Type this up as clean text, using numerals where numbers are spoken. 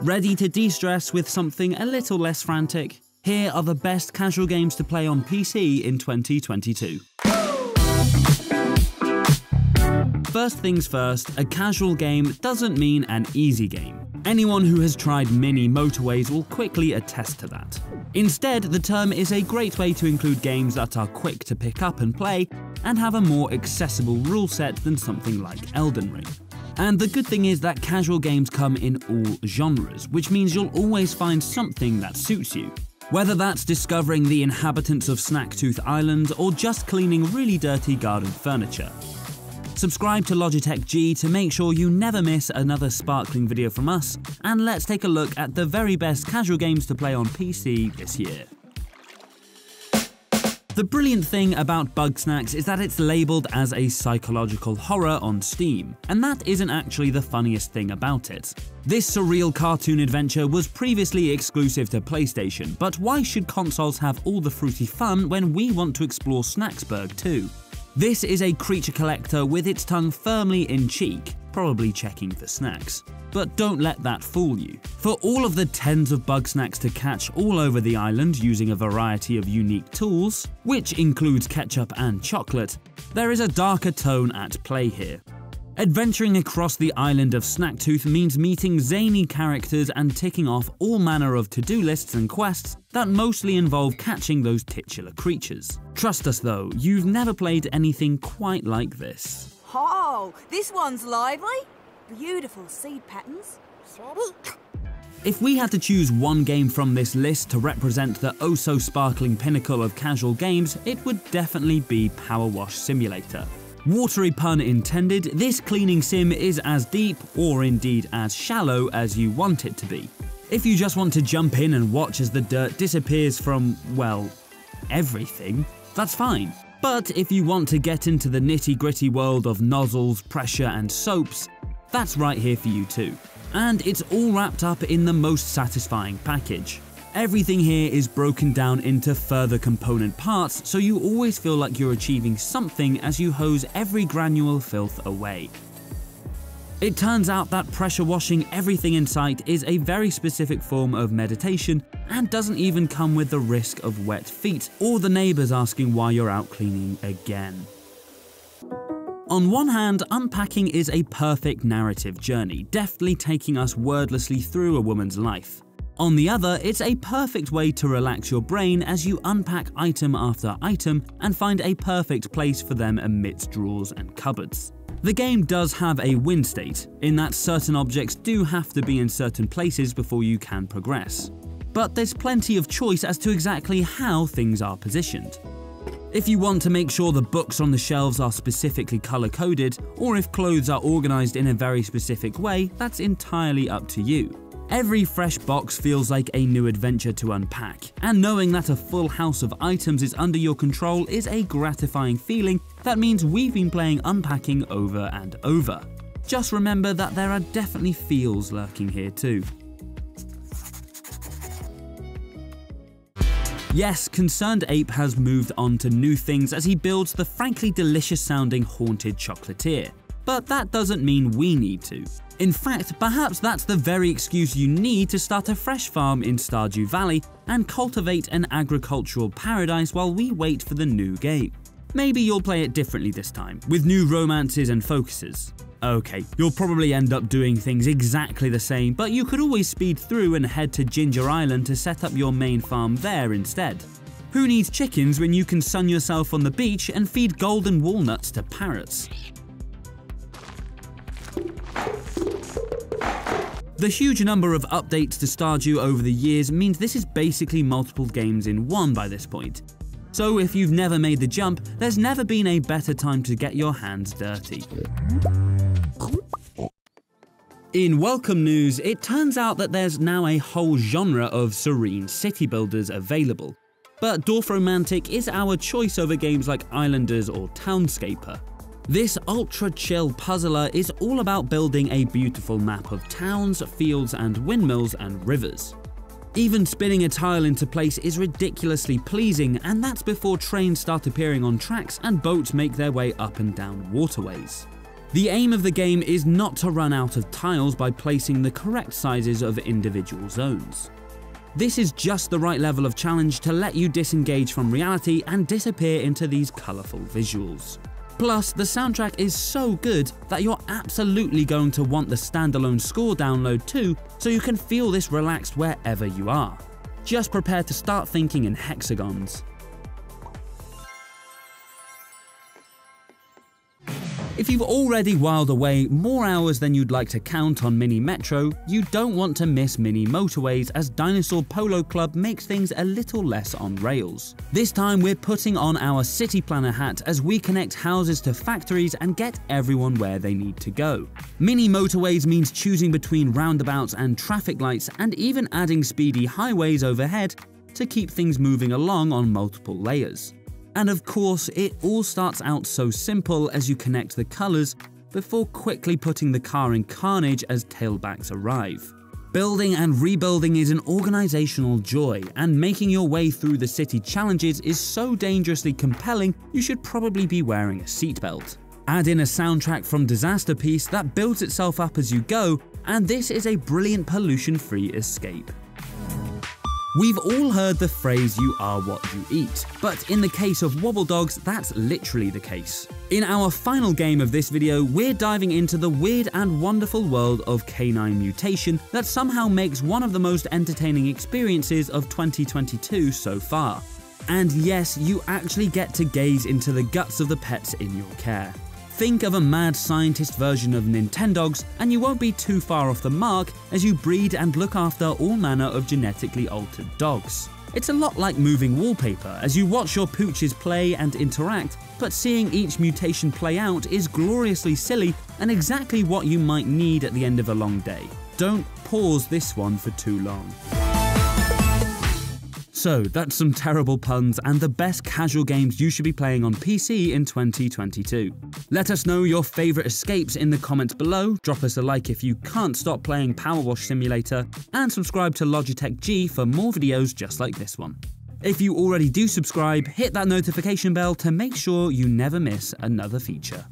Ready to de-stress with something a little less frantic? Here are the best casual games to play on PC in 2022. First things first, a casual game doesn't mean an easy game. Anyone who has tried mini motorways will quickly attest to that. Instead, the term is a great way to include games that are quick to pick up and play and have a more accessible rule set than something like Elden Ring. And the good thing is that casual games come in all genres, which means you'll always find something that suits you. Whether that's discovering the inhabitants of Snacktooth Island or just cleaning really dirty garden furniture. Subscribe to Logitech G to make sure you never miss another sparkling video from us, and let's take a look at the very best casual games to play on PC this year. The brilliant thing about Bugsnax is that it's labelled as a psychological horror on Steam, and that isn't actually the funniest thing about it. This surreal cartoon adventure was previously exclusive to PlayStation, but why should consoles have all the fruity fun when we want to explore Snaxburg too? This is a creature collector with its tongue firmly in cheek, probably checking for snacks. But don't let that fool you. For all of the tens of Bugsnax to catch all over the island using a variety of unique tools, which includes ketchup and chocolate, there is a darker tone at play here. Adventuring across the island of Snacktooth means meeting zany characters and ticking off all manner of to-do lists and quests that mostly involve catching those titular creatures. Trust us though, you've never played anything quite like this. Oh, this one's lively. Beautiful seed patterns. If we had to choose one game from this list to represent the oh-so-sparkling pinnacle of casual games, it would definitely be Power Wash Simulator. Watery pun intended, this cleaning sim is as deep, or indeed as shallow, as you want it to be. If you just want to jump in and watch as the dirt disappears from, well, everything, that's fine. But if you want to get into the nitty-gritty world of nozzles, pressure and soaps, that's right here for you too. And it's all wrapped up in the most satisfying package. Everything here is broken down into further component parts, so you always feel like you're achieving something as you hose every granule filth away. It turns out that pressure washing everything in sight is a very specific form of meditation and doesn't even come with the risk of wet feet or the neighbours asking why you're out cleaning again. On one hand, unpacking is a perfect narrative journey, deftly taking us wordlessly through a woman's life. On the other, it's a perfect way to relax your brain as you unpack item after item and find a perfect place for them amidst drawers and cupboards. The game does have a win state, in that certain objects do have to be in certain places before you can progress. But there's plenty of choice as to exactly how things are positioned. If you want to make sure the books on the shelves are specifically color-coded, or if clothes are organized in a very specific way, that's entirely up to you. Every fresh box feels like a new adventure to unpack, and knowing that a full house of items is under your control is a gratifying feeling that means we've been playing unpacking over and over. Just remember that there are definitely feels lurking here too. Yes, Concerned Ape has moved on to new things as he builds the frankly delicious sounding Haunted Chocolatier. But that doesn't mean we need to. In fact, perhaps that's the very excuse you need to start a fresh farm in Stardew Valley and cultivate an agricultural paradise while we wait for the new game. Maybe you'll play it differently this time, with new romances and focuses. Okay, you'll probably end up doing things exactly the same, but you could always speed through and head to Ginger Island to set up your main farm there instead. Who needs chickens when you can sun yourself on the beach and feed golden walnuts to parrots? The huge number of updates to Stardew over the years means this is basically multiple games in one by this point. So if you've never made the jump, there's never been a better time to get your hands dirty. In welcome news, it turns out that there's now a whole genre of serene city builders available. But Dorfromantik is our choice over games like Islanders or Townscaper. This ultra-chill puzzler is all about building a beautiful map of towns, fields and windmills and rivers. Even spinning a tile into place is ridiculously pleasing, and that's before trains start appearing on tracks and boats make their way up and down waterways. The aim of the game is not to run out of tiles by placing the correct sizes of individual zones. This is just the right level of challenge to let you disengage from reality and disappear into these colourful visuals. Plus, the soundtrack is so good that you're absolutely going to want the standalone score download too, so you can feel this relaxed wherever you are. Just prepare to start thinking in hexagons. If you've already whiled away more hours than you'd like to count on Mini Metro, you don't want to miss Mini Motorways, as Dinosaur Polo Club makes things a little less on rails. This time we're putting on our city planner hat as we connect houses to factories and get everyone where they need to go. Mini Motorways means choosing between roundabouts and traffic lights, and even adding speedy highways overhead to keep things moving along on multiple layers. And of course, it all starts out so simple as you connect the colours before quickly putting the car in carnage as tailbacks arrive. Building and rebuilding is an organisational joy, and making your way through the city challenges is so dangerously compelling you should probably be wearing a seatbelt. Add in a soundtrack from Disaster Piece that builds itself up as you go, and this is a brilliant pollution-free escape. We've all heard the phrase "you are what you eat," but in the case of Wobble Dogs, that's literally the case. In our final game of this video, we're diving into the weird and wonderful world of canine mutation that somehow makes one of the most entertaining experiences of 2022 so far. And yes, you actually get to gaze into the guts of the pets in your care. Think of a mad scientist version of Nintendogs, and you won't be too far off the mark as you breed and look after all manner of genetically altered dogs. It's a lot like moving wallpaper as you watch your pooches play and interact, but seeing each mutation play out is gloriously silly and exactly what you might need at the end of a long day. Don't pause this one for too long. So that's some terrible puns and the best casual games you should be playing on PC in 2022. Let us know your favourite escapes in the comments below, drop us a like if you can't stop playing Power Wash Simulator, and subscribe to Logitech G for more videos just like this one. If you already do subscribe, hit that notification bell to make sure you never miss another feature.